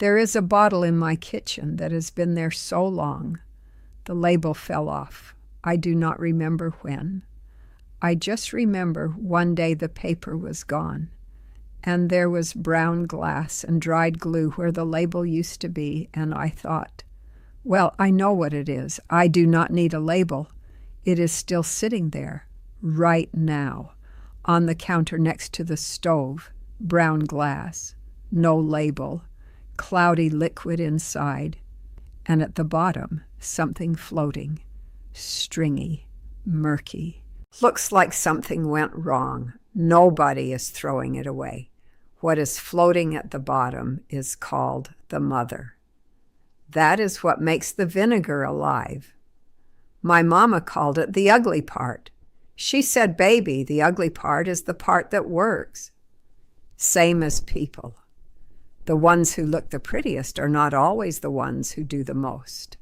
There is a bottle in my kitchen that has been there so long. The label fell off. I do not remember when. I just remember one day the paper was gone, and there was brown glass and dried glue where the label used to be, and I thought, well, I know what it is. I do not need a label. It is still sitting there, right now, on the counter next to the stove, brown glass, no label, cloudy liquid inside, and at the bottom, something floating, stringy, murky. Looks like something went wrong. Nobody is throwing it away. What is floating at the bottom is called the mother. That is what makes the vinegar alive. My mama called it the ugly part. She said, baby, the ugly part is the part that works. Same as people. The ones who look the prettiest are not always the ones who do the most.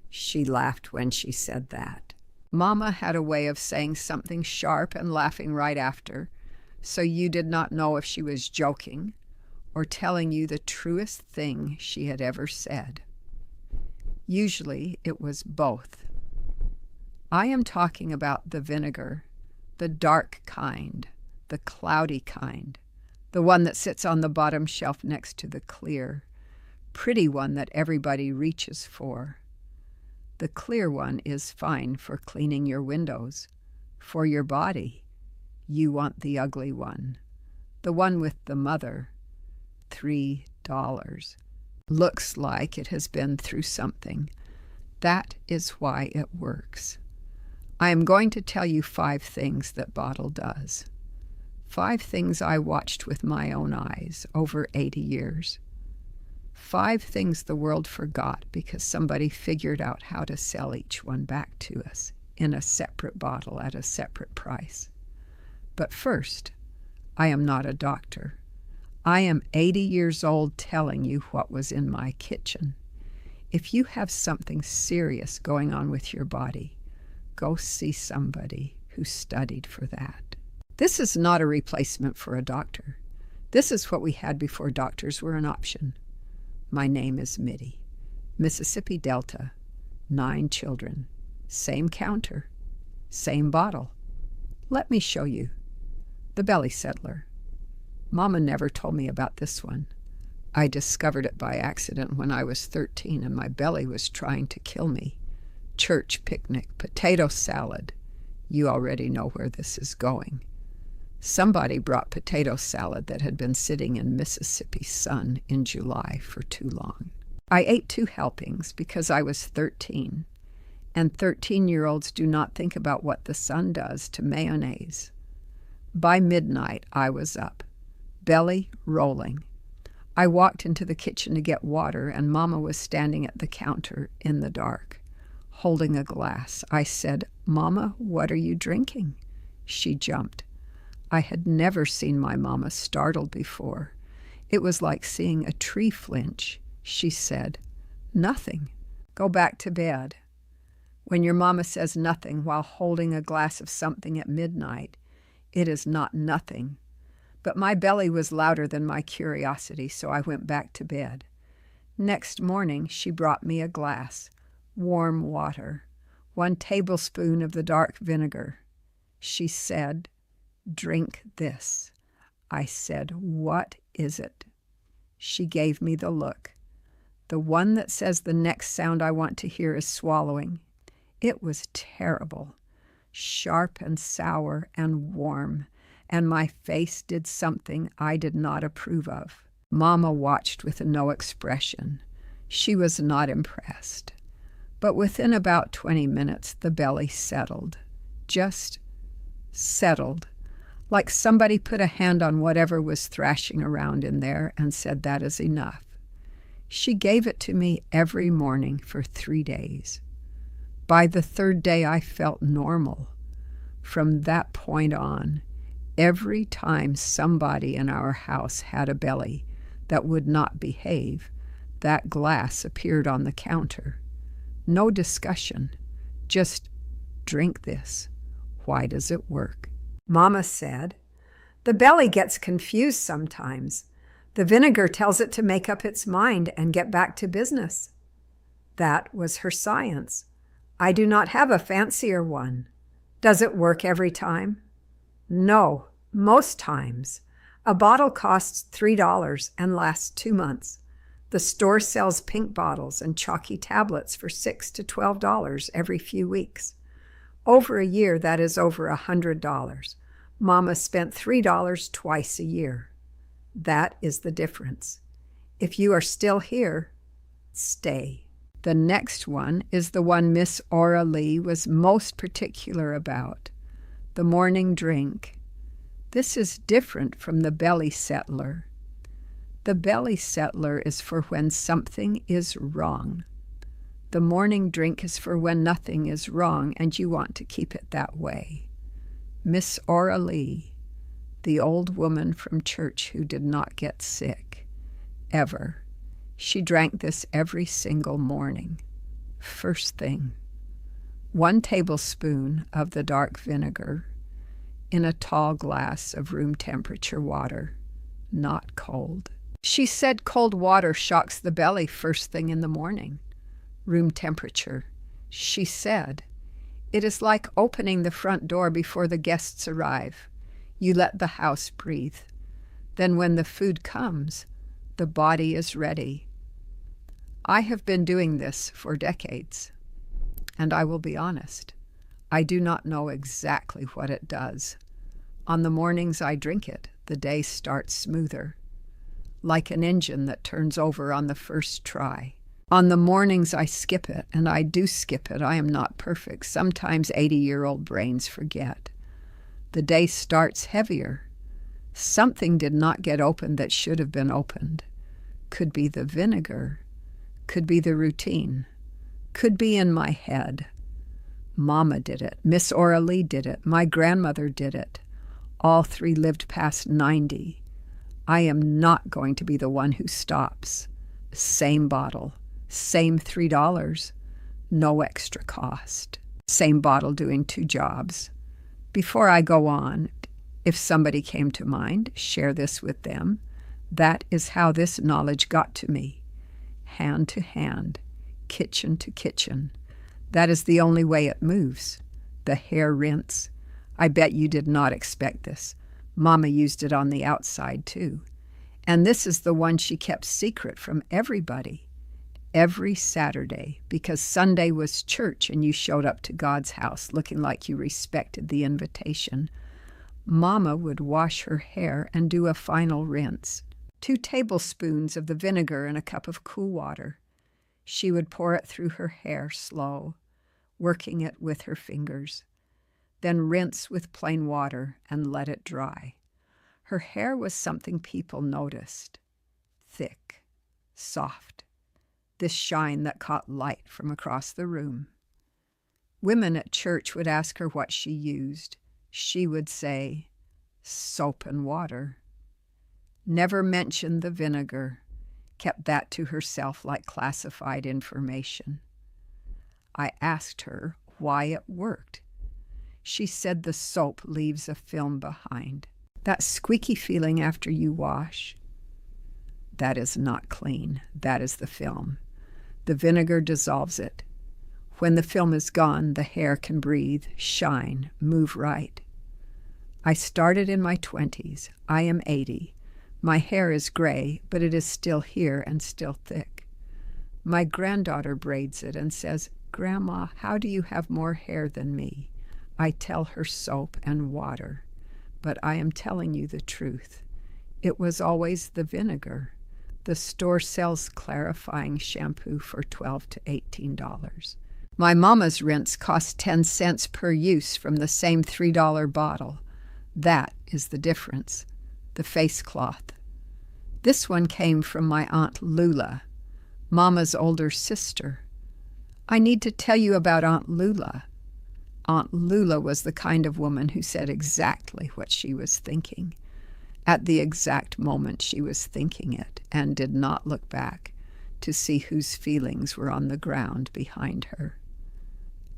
She laughed when she said that. Mama had a way of saying something sharp and laughing right after, so you did not know if she was joking or telling you the truest thing she had ever said. Usually it was both. I am talking about the vinegar, the dark kind, the cloudy kind, the one that sits on the bottom shelf next to the clear, pretty one that everybody reaches for. The clear one is fine for cleaning your windows. For your body, you want the ugly one, the one with the mother, $3. Looks like it has been through something. That is why it works. I am going to tell you 5 things that bottle does. 5 things I watched with my own eyes over 80 years. 5 things the world forgot because somebody figured out how to sell each one back to us in a separate bottle at a separate price. But first, I am not a doctor. I am 80 years old telling you what was in my kitchen. If you have something serious going on with your body, go see somebody who studied for that. This is not a replacement for a doctor. This is what we had before doctors were an option. My name is Mittie. Mississippi Delta, 9 children. Same counter, same bottle. Let me show you. The belly settler. Mama never told me about this one. I discovered it by accident when I was 13 and my belly was trying to kill me. Church picnic, potato salad. You already know where this is going. Somebody brought potato salad that had been sitting in Mississippi sun in July for too long. I ate 2 helpings because I was 13, and 13-year-olds do not think about what the sun does to mayonnaise. By midnight, I was up, belly rolling. I walked into the kitchen to get water, and Mama was standing at the counter in the dark, holding a glass. I said, "Mama, what are you drinking?" She jumped. I had never seen my mama startled before. It was like seeing a tree flinch. She said, "Nothing. Go back to bed." When your mama says nothing while holding a glass of something at midnight, it is not nothing. But my belly was louder than my curiosity, so I went back to bed. Next morning, she brought me a glass, warm water, 1 tablespoon of the dark vinegar. She said, "Drink this." I said, "What is it?" She gave me the look. The one that says the next sound I want to hear is swallowing. It was terrible, sharp and sour and warm, and my face did something I did not approve of. Mama watched with no expression. She was not impressed. But within about 20 minutes, the belly settled. Just settled. Like somebody put a hand on whatever was thrashing around in there and said, "That is enough." She gave it to me every morning for 3 days. By the 3rd day, I felt normal. From that point on, every time somebody in our house had a belly that would not behave, that glass appeared on the counter. No discussion, just drink this. Why does it work? Mama said, "The belly gets confused sometimes, The vinegar tells it to make up its mind and get back to business. That was her science. I do not have a fancier one. Does it work every time? No, most times. A bottle costs $3 and lasts 2 months. The store sells pink bottles and chalky tablets for $6 to $12 every few weeks. Over a year, that is over $100. Mama spent $3 twice a year. That is the difference. If you are still here, stay. The next one is the one Miss Aura Lee was most particular about, the morning drink. This is different from the belly settler. The belly settler is for when something is wrong. The morning drink is for when nothing is wrong and you want to keep it that way. Miss Aura Lee, the old woman from church who did not get sick, ever. She drank this every single morning. First thing, 1 tablespoon of the dark vinegar in a tall glass of room temperature water, not cold. She said cold water shocks the belly first thing in the morning. Room temperature. She said, it is like opening the front door before the guests arrive. You let the house breathe. Then when the food comes, the body is ready. I have been doing this for decades, and I will be honest, I do not know exactly what it does. On the mornings I drink it, the day starts smoother, like an engine that turns over on the first try. On the mornings I skip it, and I do skip it. I am not perfect. Sometimes 80-year-old brains forget. The day starts heavier. Something did not get opened that should have been opened. Could be the vinegar. Could be the routine. Could be in my head. Mama did it. Miss Aura Lee did it. My grandmother did it. All 3 lived past 90. I am not going to be the one who stops. Same bottle. Same $3. No extra cost. Same bottle doing 2 jobs. Before I go on, if somebody came to mind, share this with them. That is how this knowledge got to me. Hand to hand, kitchen to kitchen. That is the only way it moves. The hair rinse. I bet you did not expect this. Mama used it on the outside too. And this is the one she kept secret from everybody. Every Saturday, because Sunday was church and you showed up to God's house looking like you respected the invitation, Mama would wash her hair and do a final rinse. 2 tablespoons of the vinegar in a cup of cool water. She would pour it through her hair slow, working it with her fingers. Then rinse with plain water and let it dry. Her hair was something people noticed. Thick, soft. This shine that caught light from across the room. Women at church would ask her what she used. She would say, soap and water. Never mentioned the vinegar, kept that to herself like classified information. I asked her why it worked. She said the soap leaves a film behind. That squeaky feeling after you wash, that is not clean. That is the film. The vinegar dissolves it. When the film is gone, the hair can breathe, shine, move right. I started in my 20s. I am 80. My hair is gray, but it is still here and still thick. My granddaughter braids it and says, Grandma, how do you have more hair than me? I tell her soap and water, but I am telling you the truth. It was always the vinegar. The store sells clarifying shampoo for $12 to $18. My mama's rinse cost 10 cents per use from the same $3 bottle. That is the difference. The face cloth. This one came from my Aunt Lula, Mama's older sister. I need to tell you about Aunt Lula. Aunt Lula was the kind of woman who said exactly what she was thinking, at the exact moment she was thinking it, and did not look back to see whose feelings were on the ground behind her.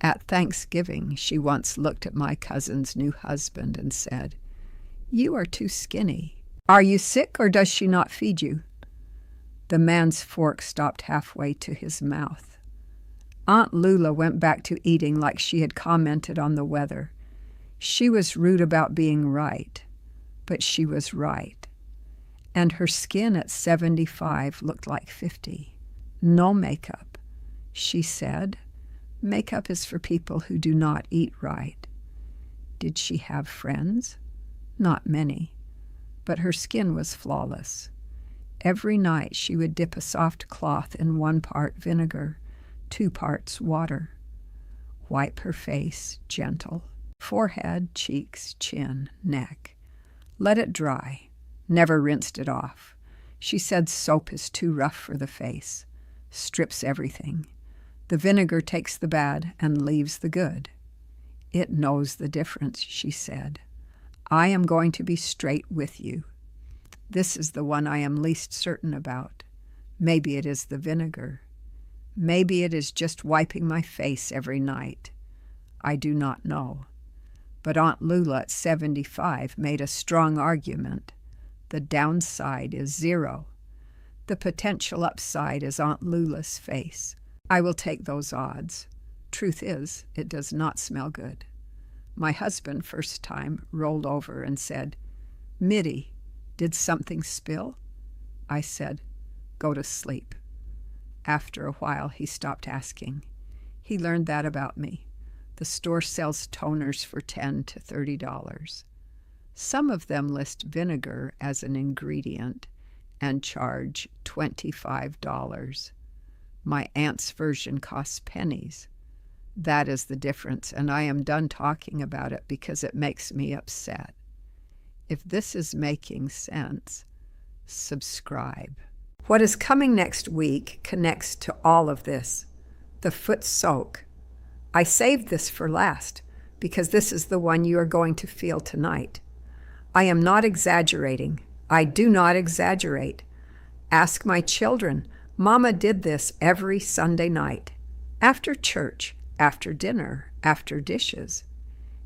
At Thanksgiving, she once looked at my cousin's new husband and said, "You are too skinny." Are you sick or does she not feed you? The man's fork stopped halfway to his mouth. Aunt Lula went back to eating like she had commented on the weather. She was rude about being right, but she was right. And her skin at 75 looked like 50. No makeup. She said, makeup is for people who do not eat right. Did she have friends? Not many, but her skin was flawless. Every night she would dip a soft cloth in 1 part vinegar, 2 parts water. Wipe her face, gentle. Forehead, cheeks, chin, neck. Let it dry. Never rinsed it off. She said soap is too rough for the face. Strips everything. The vinegar takes the bad and leaves the good. It knows the difference, she said. I am going to be straight with you. This is the one I am least certain about. Maybe it is the vinegar. Maybe it is just wiping my face every night. I do not know. But Aunt Lula at 75 made a strong argument. The downside is 0. The potential upside is Aunt Lula's face. I will take those odds. Truth is, it does not smell good. My husband, first time, rolled over and said, Mittie, did something spill? I said, go to sleep. After a while, he stopped asking. He learned that about me. The store sells toners for $10 to $30. Some of them list vinegar as an ingredient and charge $25. My aunt's version costs pennies. That is the difference, and I am done talking about it because it makes me upset. If this is making sense, subscribe. What is coming next week connects to all of this. The foot soak. I saved this for last because this is the one you are going to feel tonight. I am not exaggerating. I do not exaggerate. Ask my children. Mama did this every Sunday night. After church, after dinner, after dishes.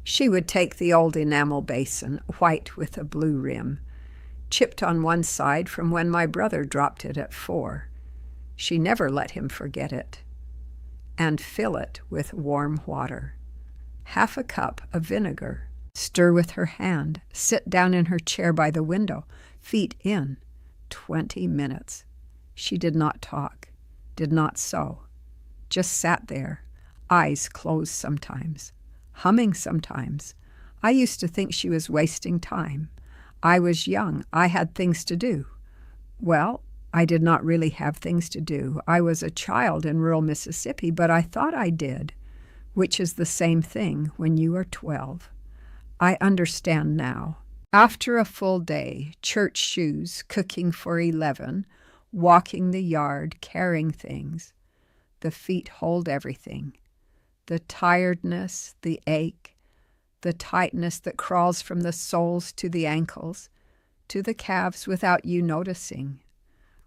She would take the old enamel basin, white with a blue rim, chipped on one side from when my brother dropped it at 4. She never let him forget it. And fill it with warm water. Half a cup of vinegar. Stir with her hand. Sit down in her chair by the window. Feet in. 20 minutes. She did not talk. Did not sew. Just sat there. Eyes closed sometimes. Humming sometimes. I used to think she was wasting time. I was young. I had things to do. Well, I did not really have things to do. I was a child in rural Mississippi, but I thought I did, which is the same thing when you are 12. I understand now. After a full day, church shoes, cooking for 11, walking the yard, carrying things, the feet hold everything. The tiredness, the ache, the tightness that crawls from the soles to the ankles, to the calves without you noticing.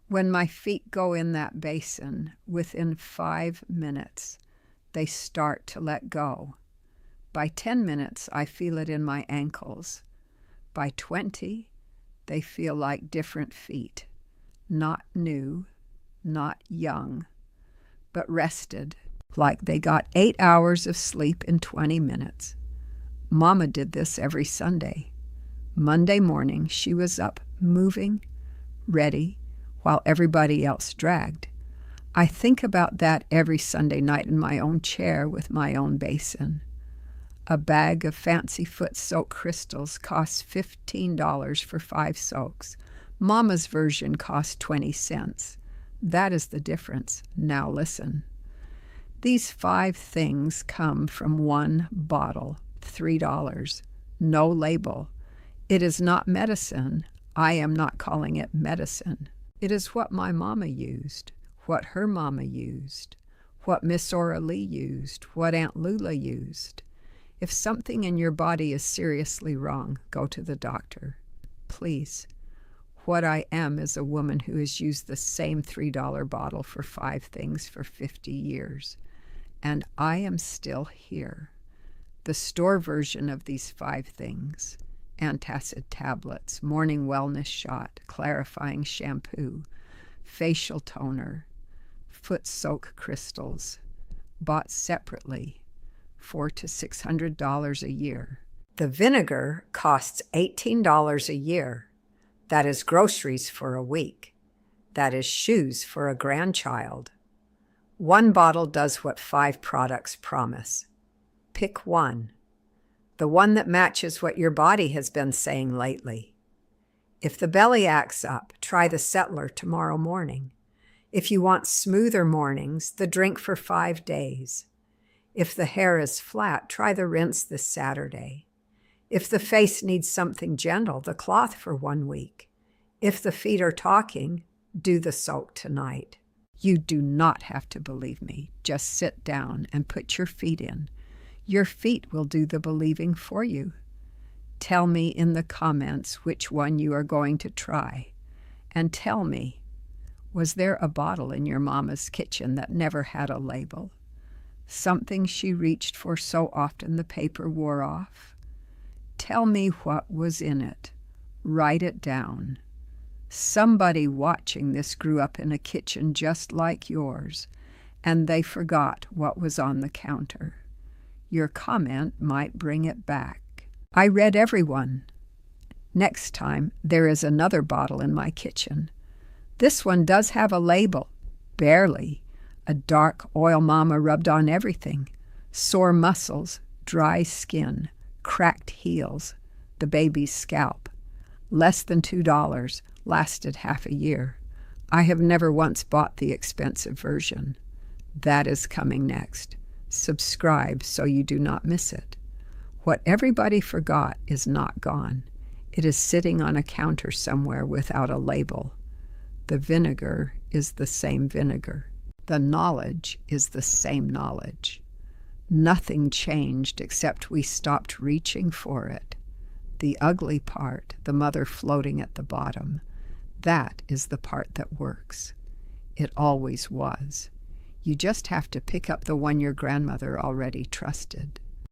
When my feet go in that basin, within 5 minutes, they start to let go. By 10 minutes, I feel it in my ankles. By 20, they feel like different feet. Not new, not young, but rested, like they got 8 hours of sleep in 20 minutes. Mama did this every Sunday. Monday morning, she was up, moving, ready, while everybody else dragged. I think about that every Sunday night in my own chair with my own basin. A bag of fancy foot soak crystals costs $15 for 5 soaks. Mama's version costs 20 cents. That is the difference. Now listen. These 5 things come from 1 bottle, $3. No label. It is not medicine. I am not calling it medicine. It is what my mama used, what her mama used, what Miss Ora Lee used, what Aunt Lula used. If something in your body is seriously wrong, go to the doctor. Please. What I am is a woman who has used the same $3 bottle for 5 things for 50 years. And I am still here. The store version of these 5 things antacid tablets, morning wellness shot, clarifying shampoo, facial toner, foot soak crystals, bought separately, $400 to $600 a year. The vinegar costs $18 a year. That is groceries for a week. That is shoes for a grandchild. One bottle does what 5 products promise. Pick one. The one that matches what your body has been saying lately. If the belly acts up, try the Settler tomorrow morning. If you want smoother mornings, the drink for 5 days. If the hair is flat, try the rinse this Saturday. If the face needs something gentle, the cloth for 1 week. If the feet are talking, do the soak tonight. You do not have to believe me. Just sit down and put your feet in. Your feet will do the believing for you. Tell me in the comments which one you are going to try. And tell me, was there a bottle in your mama's kitchen that never had a label? Something she reached for so often the paper wore off? Tell me what was in it. Write it down. Somebody watching this grew up in a kitchen just like yours, and they forgot what was on the counter. Your comment might bring it back. I read everyone. Next time, there is another bottle in my kitchen. This one does have a label. Barely. A dark oil mama rubbed on everything. Sore muscles, dry skin, cracked heels, the baby's scalp. Less than $2, lasted half a year. I have never once bought the expensive version. That is coming next. Subscribe so you do not miss it. What everybody forgot is not gone. It is sitting on a counter somewhere without a label. The vinegar is the same vinegar. The knowledge is the same knowledge. Nothing changed except we stopped reaching for it. The ugly part, the mother floating at the bottom, that is the part that works. It always was. You just have to pick up the one your grandmother already trusted.